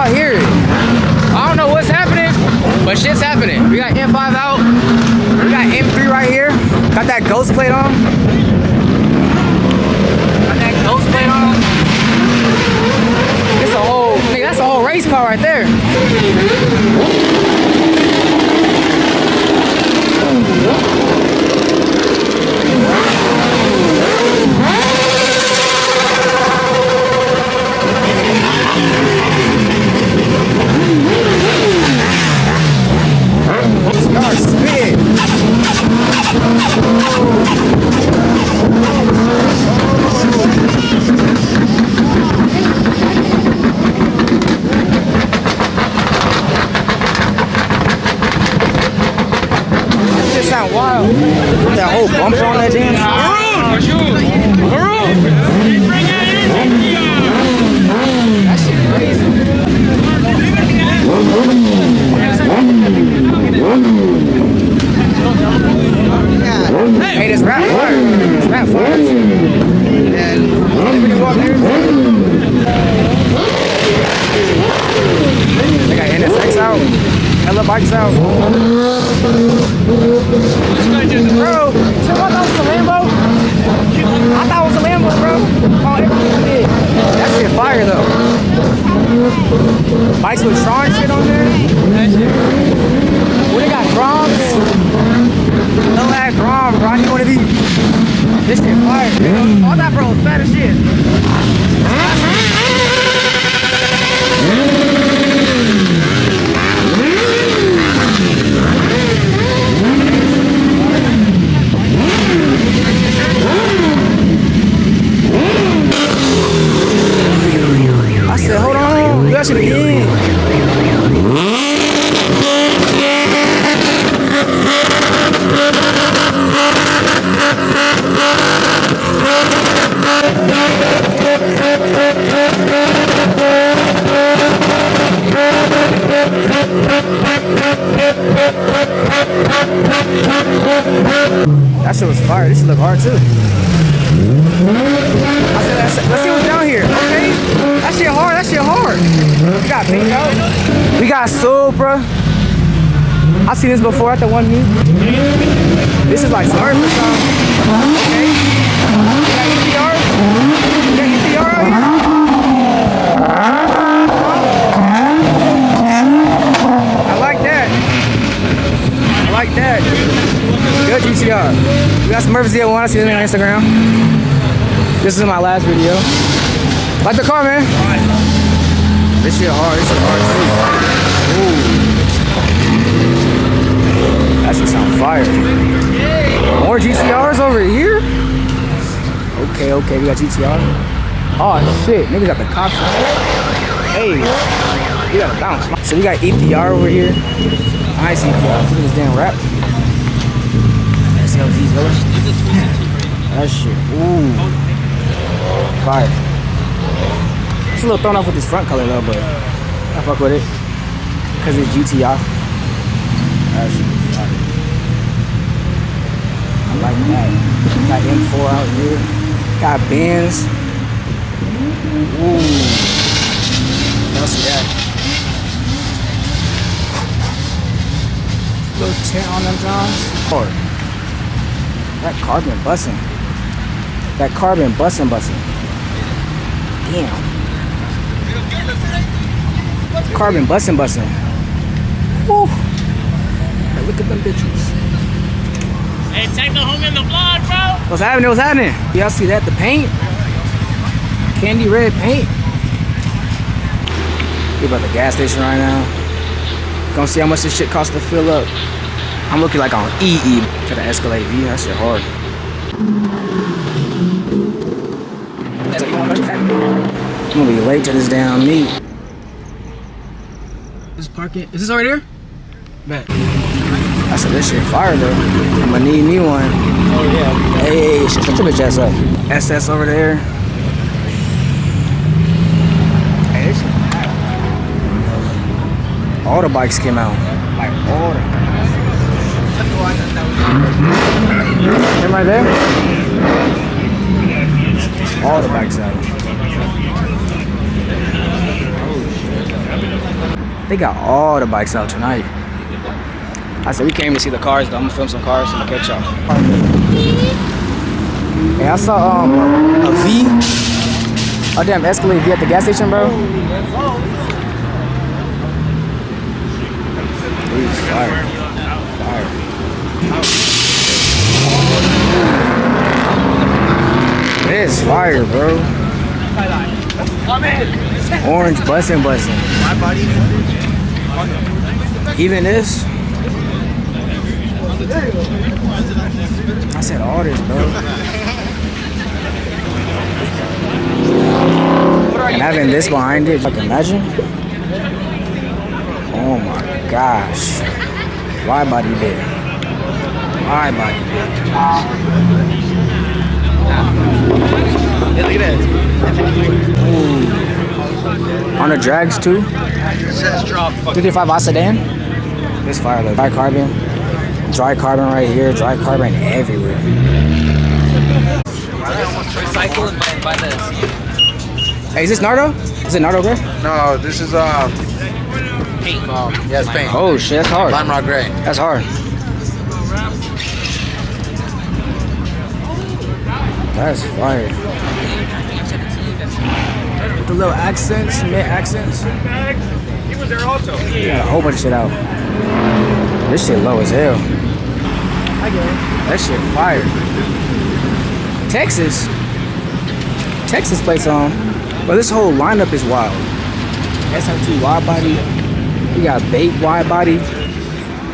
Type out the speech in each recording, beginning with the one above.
y'all hear it. I don't know what's happening, but shit's happening. We got M5 out. We got M3 right here. Got that ghost plate on. Got that ghost plate on. It's a whole, nigga, that's a whole race car right there. Wild. That whole bumper on that damn that shit crazy. Hey, this rap fire. This rap fire. They got NSX out. Hella bikes out. Bro, so I thought it was a Lambo? I thought it was a Lambo, bro. Oh, everything did. That shit fire, though. Bikes with Tron shit on there. What, they got Groms? No that Grom, bro. I need one of these. This shit fire, dude. All that, bro, is fat as shit. I said, hold on, do that shit again. That shit was fire. This shit look hard too. I said, let's see what's down here. Okay, that shit hard. That shit hard. We got Bingo. We got Supra. I've seen this before at the one meet. This is like Smurf or something. Okay. We got EPR. We got EPR out here. I like that. I like that. Good GTR. We got Smurf Z1. I see them on Instagram. This is my last video. Like the car, man. This shit hard. This shit hard too. Ooh. That shit sound fire. More GTRs over here? Okay, okay. We got GTR. Oh shit. Niggas got the cops. Hey. We got a bounce. So we got EPR over here. Nice EPR. Look at this damn rap. That shit, ooh, fire. It's a little thrown off with this front color though, but I fuck with it because it's GTR. That shit is fire. I like that. Got M4 out here. Got Benz. Ooh, what else we got? Little tint on them Johns. Hard. That carbon bussin'. That carbon bussin'. Damn. Carbon bussin'. Woo. Hey, look at them bitches. Hey, take the home in the vlog, bro. What's happening? What's happening? Y'all see that? The paint? Candy red paint. We're about the gas station right now. Gonna see how much this shit costs to fill up. I'm looking like on EE to the Escalade V. That shit hard. I'm gonna be late to this damn meet. This parking, is this over there? Bet. I said this shit fire though. I'm gonna need me one. Oh yeah. Hey, shut your bitch ass up. SS over there. Hey, this shit. All the bikes came out. Like all the. Him right there? All the bikes out. Oh shit. They got all the bikes out tonight. I said we came to see the cars though. I'm gonna film some cars and I'm gonna catch y'all. Hey, I saw a V. A damn Escalade V at the gas station, bro. He's fire. Fire. It is fire, bro. Orange bussin'. Even this. I said all this, bro. And having this behind it, like imagine. Oh my gosh. Wide body there. Wide body there. Yeah, look at that. Ooh. On the drags too. 335 sedan. This fire look. Dry carbon. Dry carbon right here. Dry carbon everywhere. Recycle and buy this. Hey, is this Nardo? Is it Nardo gray? No, this is Paint. yeah, it's paint. Oh shit, that's hard. Lime rock gray. That's hard. That's fire. With the little accents, mid accents. He was there also. Yeah, a whole bunch of shit out. This shit low as hell. I get it. That shit fire. Texas plates on. But this whole lineup is wild. SRT wide body. We got Bait wide body.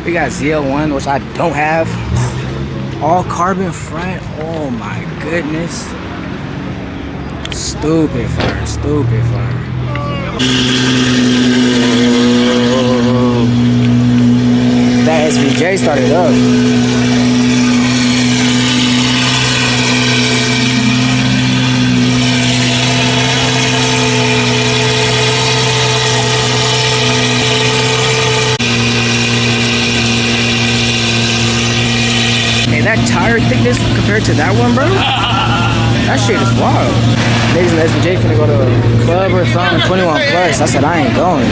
We got ZL1, which I don't have. All carbon front. Oh my goodness. Stupid fire. Stupid fire. That SVJ started up. That tire thickness compared to that one, bro, that shit is wild. Niggas in the SVJ finna go to a club or something, 21 plus. I said, I ain't going.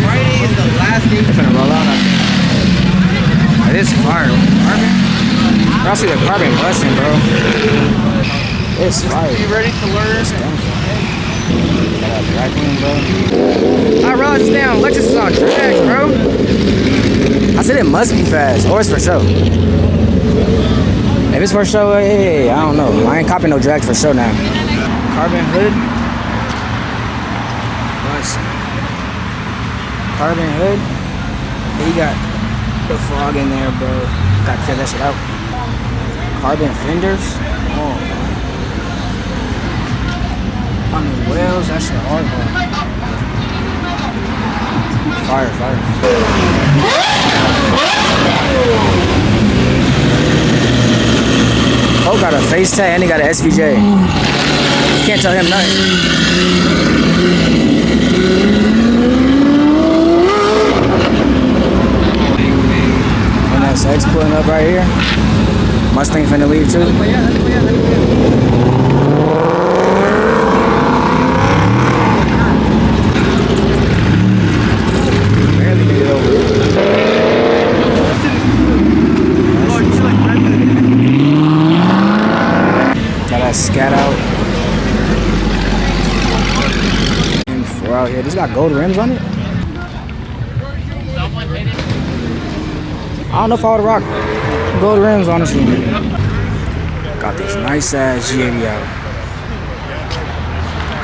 Friday is the last day. They finna roll out. It is fire. Carbon? Y'all see the carbon busting, bro. It's fire. You ready to learn? It's dumb fire. Got that black one, bro. I realized this damn Lexus is on tracks, bro. I said it must be fast, or it's for show. If it's for show, hey, I don't know. I ain't copping no drags for show now. Carbon hood. Nice. Carbon hood. He got the fog in there, bro. Gotta clear that shit out. Carbon fenders. Oh. On the wheels, that shit hard. Fire. Oh, got a face tag and he got an SVJ. Can't tell him nothing. And that's X pulling up right here. Mustang finna leave too. Barely made it over. Got that scat out. And 4 out here. This got gold rims on it. I don't know if I would rock gold rims, honestly. Got this nice ass G80 out.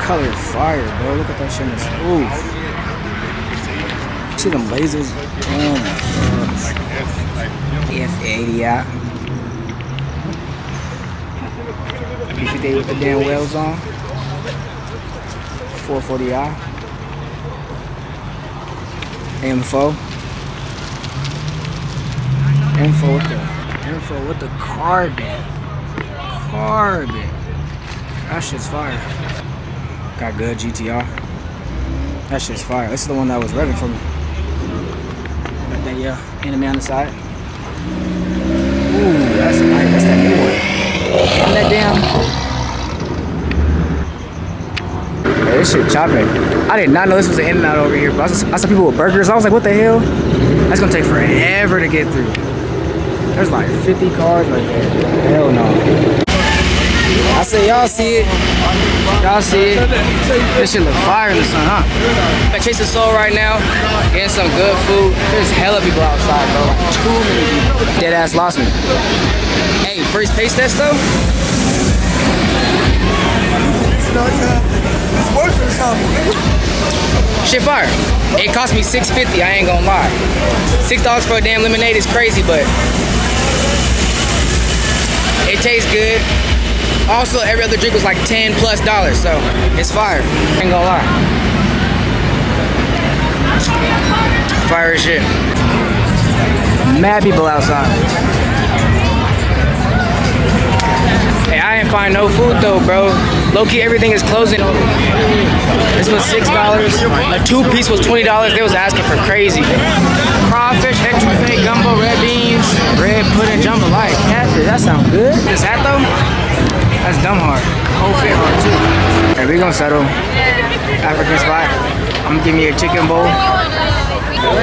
Color fire, bro. Look at that shit in this. Ooh. See them lasers? Oh my gosh. F80 out. B58 with the damn wheels on. 440i. M4. Info with the carbon. That shit's fire. Got good GTR. That shit's fire. This is the one that was revving for me. Got that enemy on the side. Ooh, that's nice. That's that new one. And that damn. this shit chopping. I did not know this was an In-N-Out over here, but I saw people with burgers. I was like, what the hell? That's gonna take forever to get through. There's like 50 cars right there. Hell no. I said, y'all see it. Y'all see it. This shit look fire in the sun, huh? I chase the soul right now, getting some good food. There's hella people outside, bro. Like too many people. Dead ass lost me. Hey, first taste test though? It's worth it, something. Shit fire. It cost me $6.50, I ain't gonna lie. $6 for a damn lemonade is crazy, but it tastes good. Also, every other drink was like $10+, so it's fire. Ain't gonna lie. Fire as shit. Mad people outside. Hey, I ain't find no food though, bro. Low-key, everything is closing. This was $6. A two-piece was $20. They was asking for crazy. Crawfish, etouffee, gumbo, red beans, red pudding, jambalaya, catfish. That sounds good. This hat though? That's dumb hard. Whole fit hard too. Hey, we gonna settle. African spot. I'm gonna give me a chicken bowl.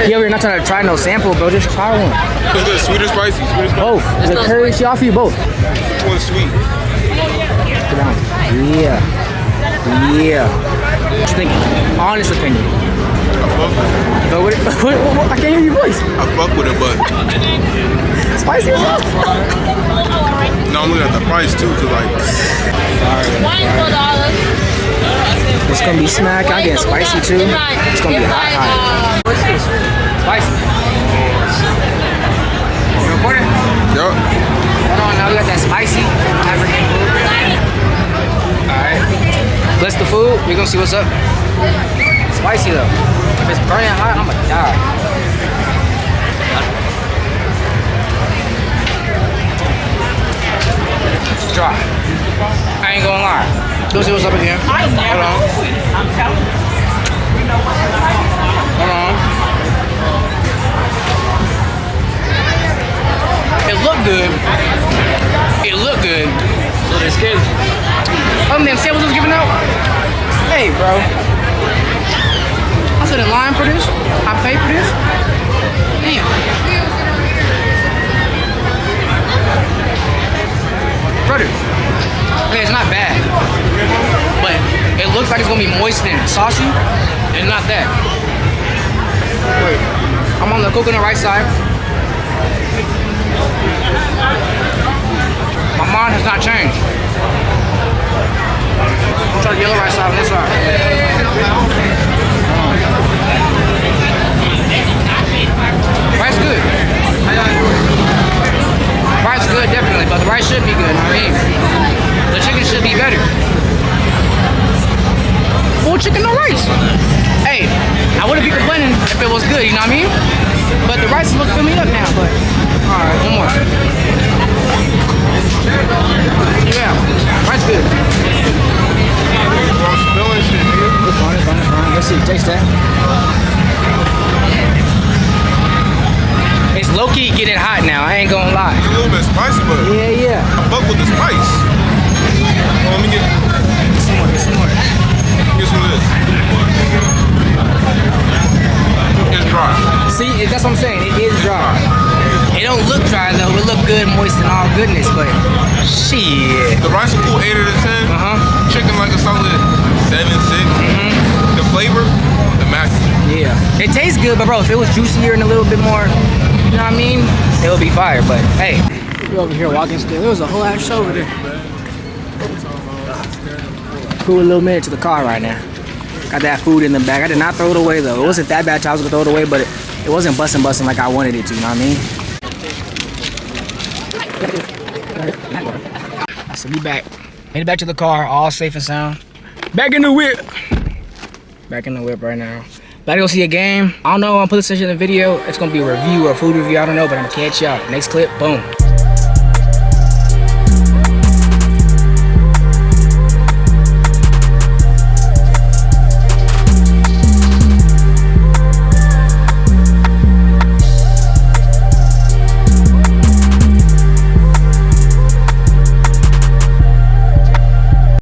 Yo, you're not trying to try no sample, bro. Just try one. What's good, sweet or spicy? Sweet or spicy? Both. Is it curry? She offer you both. Which one's sweet? Sit down. Yeah. Yeah. What you think? Honest opinion. I fuck with it. So what, I can't hear your voice. I fuck with it, but Spicy as well? no, I'm looking at the price too, cause like It's gonna be smack. I get spicy too. It's gonna be hot. What's this? Spicy. You recording? yup. Hold on, now we got that spicy African food. Alright. Bless the food. We're gonna see what's up. Spicy though. If it's burning hot, I'm gonna die. It's dry. I ain't gonna lie. Go see what's up again. Hold on. Hold on. It looked good. It looked good. But it's good. Them samples was giving out. Hey, bro. I stood in line for this. I paid for this. Damn. Brother. Okay, it's not bad. But it looks like it's gonna be moist and saucy. It's not that. Wait. I'm on the coconut rice side. My mind has not changed. I'll try the yellow rice side on this side. Rice good. Rice good, definitely, but the rice should be good. I mean, the chicken should be better. Full chicken, no rice. Hey, I wouldn't be complaining if it was good, you know what I mean? But the rice is what's filling me up now, but alright, one more. Yeah, rice good. It's fine, it's fine, it's fine. Let's see, taste that. It's low-key getting hot now, I ain't gonna lie. it's a little bit spicy, but Yeah. I fuck with the spice. Well, let me get Some more, get some more. some of this. It's dry. See, that's what I'm saying, it is dry. It don't look dry though, it look good, moist and all goodness, but shit. The rice is cool, 8 out of 10. Chicken like a solid 7, 6. The flavor, the match. Yeah. It tastes good, but bro, if it was juicier and a little bit more, you know what I mean? It would be fire, but hey. We're over here walking still. There was a whole ass show over there. Cool little minute to the car right now. Got that food in the bag. I did not throw it away though. It wasn't that bad I was gonna throw it away, but it wasn't busting like I wanted it to, you know what I mean? So we back. Made it back to the car, all safe and sound. Back in the whip. Back in the whip right now. About to go see a game. I don't know, I'll put this in the video. It's gonna be a review or food review, I don't know, but I'm gonna catch y'all. Next clip, boom.